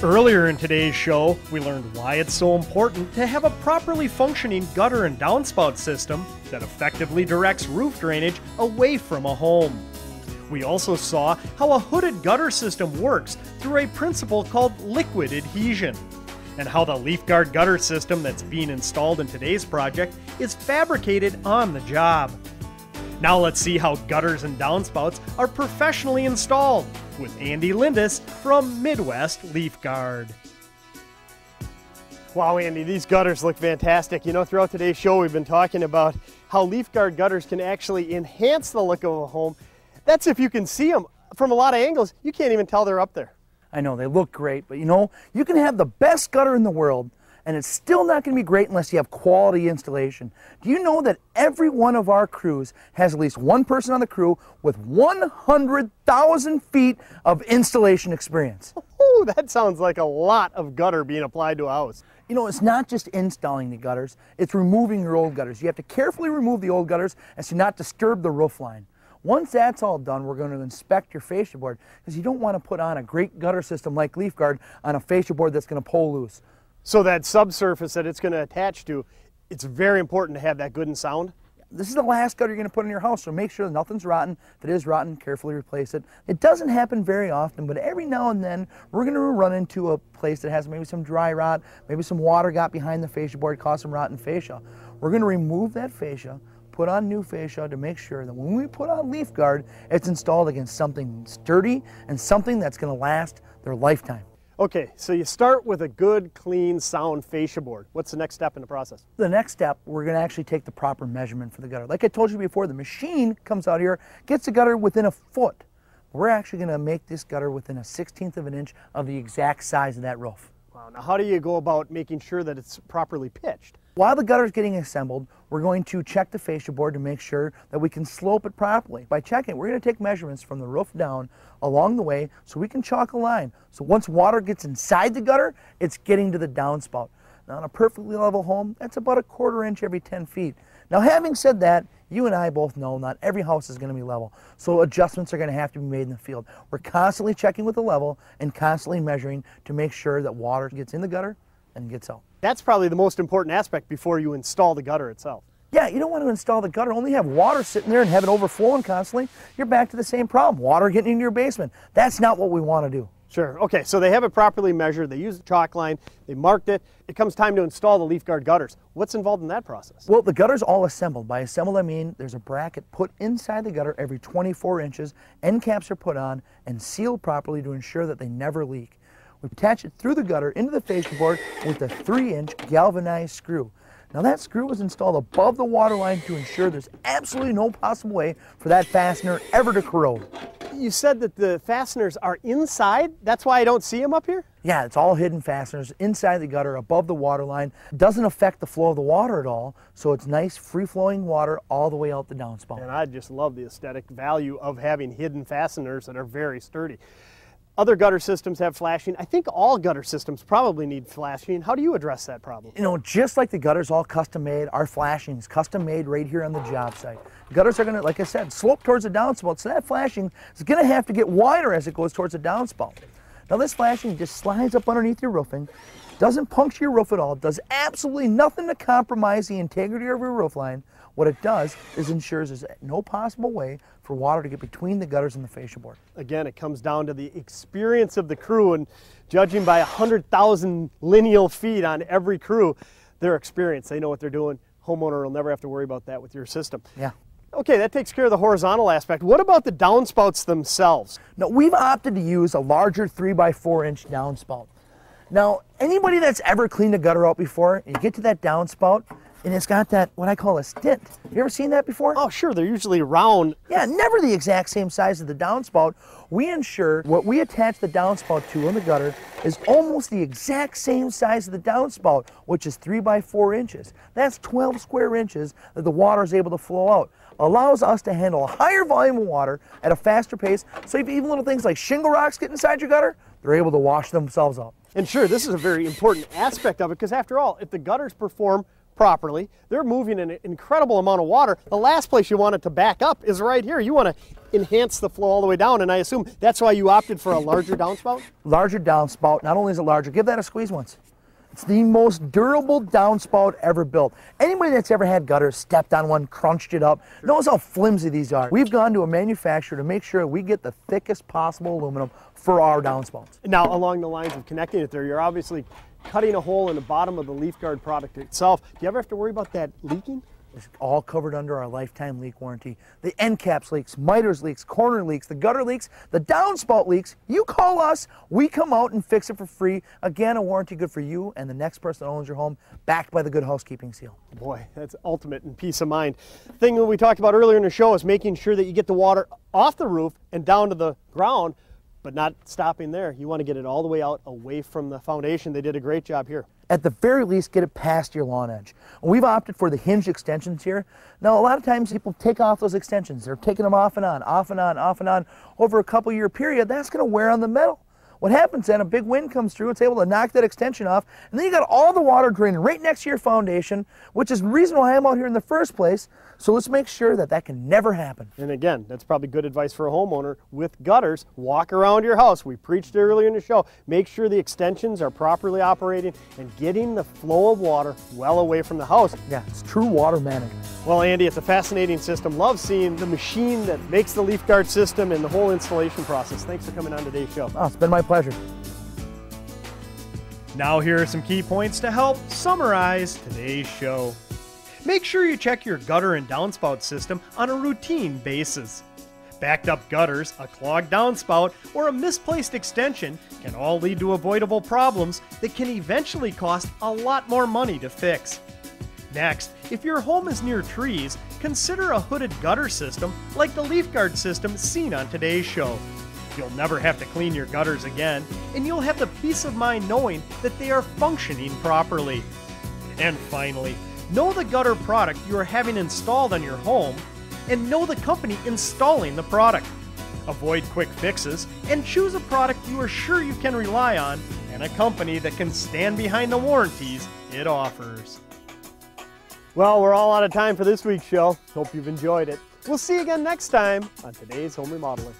Earlier in today's show, we learned why it's so important to have a properly functioning gutter and downspout system that effectively directs roof drainage away from a home. We also saw how a hooded gutter system works through a principle called liquid adhesion, and how the LeafGuard gutter system that's being installed in today's project is fabricated on the job. Now let's see how gutters and downspouts are professionally installed with Andy Lindis from Midwest LeafGuard. Wow, Andy, these gutters look fantastic. You know, throughout today's show, we've been talking about how LeafGuard gutters can actually enhance the look of a home. That's if you can see them from a lot of angles. You can't even tell they're up there. I know, they look great, but you know, you can have the best gutter in the world, and it's still not going to be great unless you have quality installation. Do you know that every one of our crews has at least one person on the crew with 100,000 feet of installation experience? Ooh, that sounds like a lot of gutter being applied to a house. You know, it's not just installing the gutters, it's removing your old gutters. You have to carefully remove the old gutters as to not disturb the roof line. Once that's all done, we're going to inspect your fascia board, because you don't want to put on a great gutter system like LeafGuard on a fascia board that's going to pull loose. So that subsurface that it's going to attach to, it's very important to have that good and sound. This is the last gutter you're going to put in your house, so make sure nothing's rotten. If it is rotten, carefully replace it. It doesn't happen very often, but every now and then we're going to run into a place that has maybe some dry rot, maybe some water got behind the fascia board, caused some rotten fascia. We're going to remove that fascia, put on new fascia to make sure that when we put on LeafGuard, it's installed against something sturdy and something that's going to last their lifetime. Okay, so you start with a good, clean, sound fascia board. What's the next step in the process? The next step, we're going to actually take the proper measurement for the gutter. Like I told you before, the machine comes out here, gets the gutter within a foot. We're actually going to make this gutter within a 1/16 of an inch of the exact size of that roof. Wow, now how do you go about making sure that it's properly pitched? While the gutter is getting assembled, we're going to check the fascia board to make sure that we can slope it properly. By checking, we're going to take measurements from the roof down along the way so we can chalk a line. So once water gets inside the gutter, it's getting to the downspout. Now in a perfectly level home, that's about a 1/4 inch every 10 feet. Now having said that, you and I both know not every house is going to be level, so adjustments are going to have to be made in the field. We're constantly checking with the level and constantly measuring to make sure that water gets in the gutter and gets out. That's probably the most important aspect before you install the gutter itself. Yeah, you don't want to install the gutter, only have water sitting there and have it overflowing constantly. You're back to the same problem, water getting into your basement. That's not what we want to do. Sure, okay, so they have it properly measured, they used the chalk line, they marked it. It comes time to install the LeafGuard gutters. What's involved in that process? Well, the gutter's all assembled. By assembled, I mean there's a bracket put inside the gutter every 24 inches, end caps are put on and sealed properly to ensure that they never leak. We attach it through the gutter into the fascia board with a 3-inch galvanized screw. Now that screw is installed above the water line to ensure there's absolutely no possible way for that fastener ever to corrode. You said that the fasteners are inside? That's why I don't see them up here? Yeah, it's all hidden fasteners inside the gutter above the water line. Doesn't affect the flow of the water at all, so it's nice free-flowing water all the way out the downspout. And I just love the aesthetic value of having hidden fasteners that are very sturdy. Other gutter systems have flashing. I think all gutter systems probably need flashing. How do you address that problem? You know, just like the gutter's all custom made, our flashing is custom made right here on the job site. The gutters are going to, like I said, slope towards the downspout, so that flashing is going to have to get wider as it goes towards the downspout. Now this flashing just slides up underneath your roofing, doesn't puncture your roof at all, does absolutely nothing to compromise the integrity of your roof line. What it does is ensures there's no possible way for water to get between the gutters and the fascia board. Again, it comes down to the experience of the crew, and judging by 100,000 lineal feet on every crew, their experience, they know what they're doing. Homeowner will never have to worry about that with your system. Yeah. Okay, that takes care of the horizontal aspect. What about the downspouts themselves? Now, we've opted to use a larger 3x4 inch downspout. Now, anybody that's ever cleaned a gutter out before, you get to that downspout, and it's got that, what I call a stint. You ever seen that before? Oh, sure, they're usually round. Yeah, never the exact same size as the downspout. We ensure what we attach the downspout to in the gutter is almost the exact same size of the downspout, which is 3x4 inches. That's 12 square inches that the water is able to flow out. Allows us to handle a higher volume of water at a faster pace, so if even little things like shingle rocks get inside your gutter, they're able to wash themselves out. And sure, this is a very important aspect of it, because after all, if the gutters perform properly, they're moving an incredible amount of water. The last place you want it to back up is right here. You want to enhance the flow all the way down, and I assume that's why you opted for a larger downspout? Larger downspout. Not only is it larger, give that a squeeze once. It's the most durable downspout ever built. Anybody that's ever had gutters, stepped on one, crunched it up, knows how flimsy these are. We've gone to a manufacturer to make sure we get the thickest possible aluminum for our downspouts. Now, along the lines of connecting it there, you're obviously cutting a hole in the bottom of the LeafGuard product itself. Do you ever have to worry about that leaking? It's all covered under our lifetime leak warranty. The end caps leaks, miters leaks, corner leaks, the gutter leaks, the downspout leaks. You call us, we come out and fix it for free. Again, a warranty good for you and the next person that owns your home, backed by the Good Housekeeping seal. Boy, that's ultimate in peace of mind. Thing that we talked about earlier in the show is making sure that you get the water off the roof and down to the ground, but not stopping there. You want to get it all the way out away from the foundation. They did a great job here. At the very least, get it past your lawn edge. We've opted for the hinged extensions here. Now, a lot of times people take off those extensions. They're taking them off and on, off and on, off and on. Over a couple-year period, that's going to wear on the metal. What happens then, a big wind comes through, it's able to knock that extension off, and then you got all the water draining right next to your foundation, which is the reason why I'm out here in the first place. So let's make sure that that can never happen. And again, that's probably good advice for a homeowner with gutters. Walk around your house. We preached earlier in the show. Make sure the extensions are properly operating and getting the flow of water well away from the house. Yeah, it's true water management. Well, Andy, it's a fascinating system. Love seeing the machine that makes the LeafGuard system and the whole installation process. Thanks for coming on today's show. Oh, it's been my pleasure. Now here are some key points to help summarize today's show. Make sure you check your gutter and downspout system on a routine basis. Backed up gutters, a clogged downspout, or a misplaced extension can all lead to avoidable problems that can eventually cost a lot more money to fix. Next, if your home is near trees, consider a hooded gutter system like the LeafGuard system seen on today's show. You'll never have to clean your gutters again, and you'll have the peace of mind knowing that they are functioning properly. And finally, know the gutter product you are having installed on your home, and know the company installing the product. Avoid quick fixes, and choose a product you are sure you can rely on, and a company that can stand behind the warranties it offers. Well, we're all out of time for this week's show. Hope you've enjoyed it. We'll see you again next time on today's Home Remodeling.